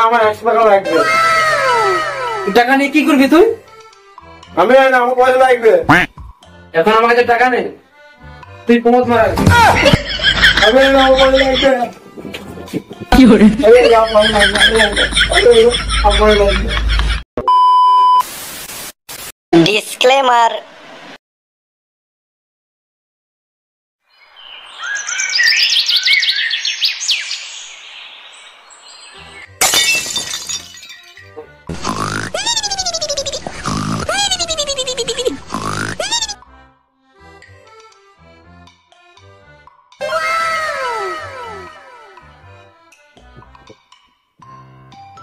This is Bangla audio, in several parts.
আমার 100 টাকা লাগবে। টাকা নিয়ে কি করবি তুই? আমি আমার পয়সা লাগবে। এখন আমার কাছে টাকা নেই, তুই প্রমোদ মারা। আমি আমার পয়সা লাগবে। কি করে? ডিসক্লেমার।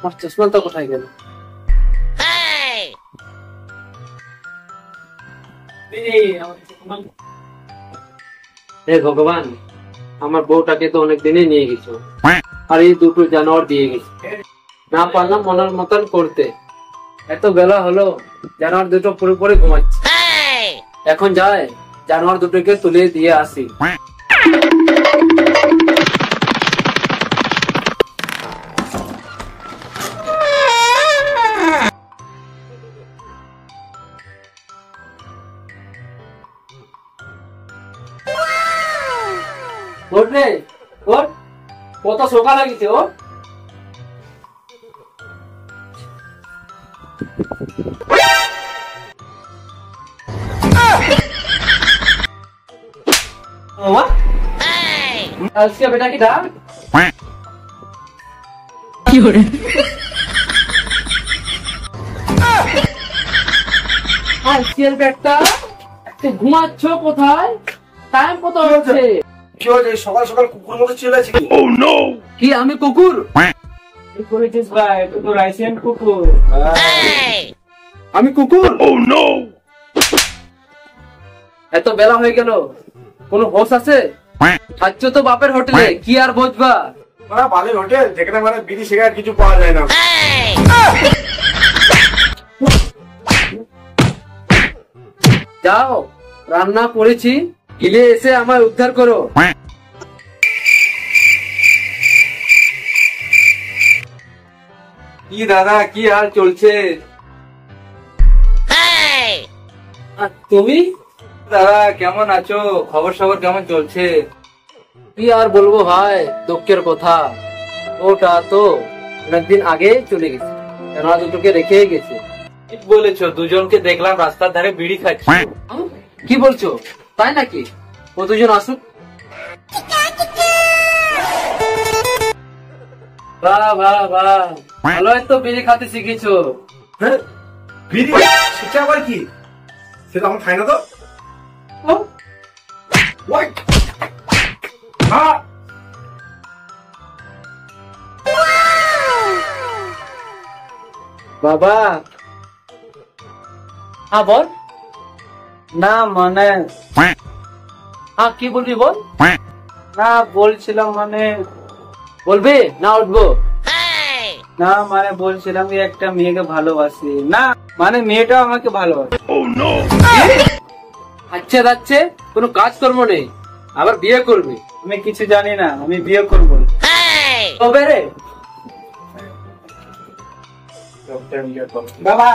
আমার চশমাটা কোথায় গেল? হে ভগবান, আমার বউটাকে তো অনেক দিনে নিয়ে গেছো, আর এই দুটো জানোয়ার দিয়ে গেছে। না পারলাম মনের মতন করতে। এত বেলা হলো, জানোয়ার দুটো পুরোপুরি ঘুমাচ্ছে। এখন যায় জানোয়ার দুটোকে তুলে দিয়ে আসি। ওঠ রে, ওঠ, কত সকাল লাগিছে। ওঠ, আজকে বেটা কি ডাক কি করে? আজকের বেটা ঘুমাচ্ছ কোথায়? টাইম কত হচ্ছে? কি হয়েছে? সকাল সকাল কুকুর মতো চিল্লাইছে কি? কি আমি কুকুর? করেছিস ভাই, তুই তো রাইসেন্ট কুকুর। আমি কুকুর? এত বেলা হয়ে গেল, কোনো হোশ আছে? খাচ্ছ তো বাপের হোটেলে, কি আর বুঝবা? বালির হোটেল, যেখানে মানে বিড়ি সিগারেট কিছু পাওয়া যায় না। যাও, রান্না করেছি, গিলে এসে আমায় উদ্ধার করো। কি দাদা, কি হাল চলছে? আর তুমি দাদা কেমন আছো? খবর সবর কেমন চলছে? কি আর বলবো ভাই, দুঃখের কথা। ওটা তো অনেকদিন আগে চলে গেছে, ওরা দুটোকে রেখে গেছে। ঠিক বলেছো, দুজনকে দেখলাম রাস্তার ধারে বিড়ি খাচ্ছে। কি বলছো? তাই নাকি? ও দুজন আসুক। বাহ বাহ বাহ, ভালোই তো বিড়ি খাতে শিখেছো। হ্যাঁ, বিড়ি? সেটা আবার কি? সেটা আমার খাই না তো। বাবা, হ্যাঁ বল। না মানে, হ্যাঁ কি বলবি বল। না বলছিলাম মানে, বলবি না উঠবো? না মানে বলছিলাম যে একটা মেয়েকে ভালোবাসি। না মানে মেয়েটাও আমাকে ভালোবাসে। আচ্ছা যাচ্ছে, কোনো কাজকর্ম নেই, আবার বিয়ে করবি? আমি কিছু জানি না, আমি বিয়ে করবো। তবে রে বাবা,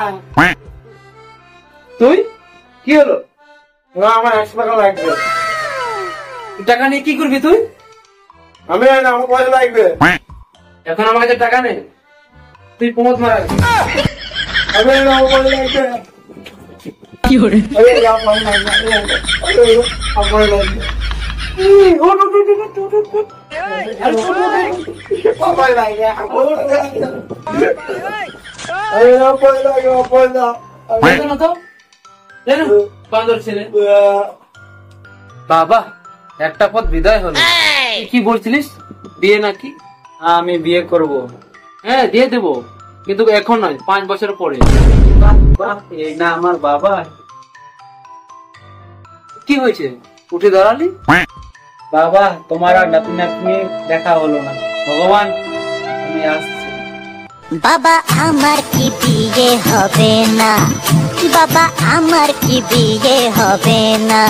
তুই কি হলো? আমার 100 টাকা লাগবে। টাকা নিয়ে কি করবি তুই? আমি আমার পয়সা লাগবে। এখন আমার কাছে টাকা নেই, তুই প্রমোদ মারা। আমি আমার পয়সা লাগবে। কি করে? বান্দর ছেলে। বাবা, একটা পথ বিদায় হলো। কি বলছিলিস, বিয়ে নাকি? আমি বিয়ে করব। হ্যাঁ দিয়ে দেবো, কিন্তু এখন নয়, 5 বছর পরে। এই না আমার বাবা। কি হয়েছে, উঠে দাঁড়ালি? বাবা, তোমার আর নাতনি নাতনি দেখা হলো না। ভগবান, আমি আসছি। বাবা আমার কি বিয়ে হবে না? বাবা আমার কি বিয়ে হবে না?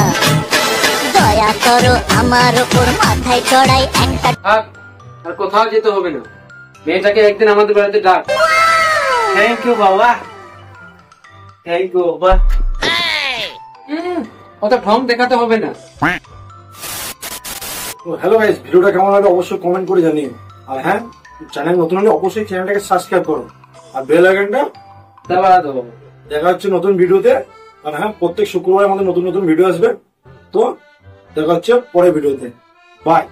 দয়া করো আমার উপর মাথায় চড়াই একটা। থাক, আর কোথাও যেতে হবে না, মেয়েটাকে একদিন আমাদের বাড়িতে ডাক। থ্যাংক ইউ বাবা, থ্যাংক ইউ বাবা। অত ঢং দেখাতে হবে না। হ্যালো গাইস, ভিডিওটা কেমন লাগলো অবশ্যই কমেন্ট করে জানিও। আর হ্যাঁ, চ্যানেল নতুন হলে অবশ্যই চ্যানেলটাকে সাবস্ক্রাইব করো আর বেল আইকনটা দাবা দেবো। দেখা হচ্ছে নতুন ভিডিওতে। আর হ্যাঁ, প্রত্যেক শুক্রবার আমাদের নতুন নতুন ভিডিও আসবে। তো দেখা হচ্ছে পরের ভিডিওতে। বাই।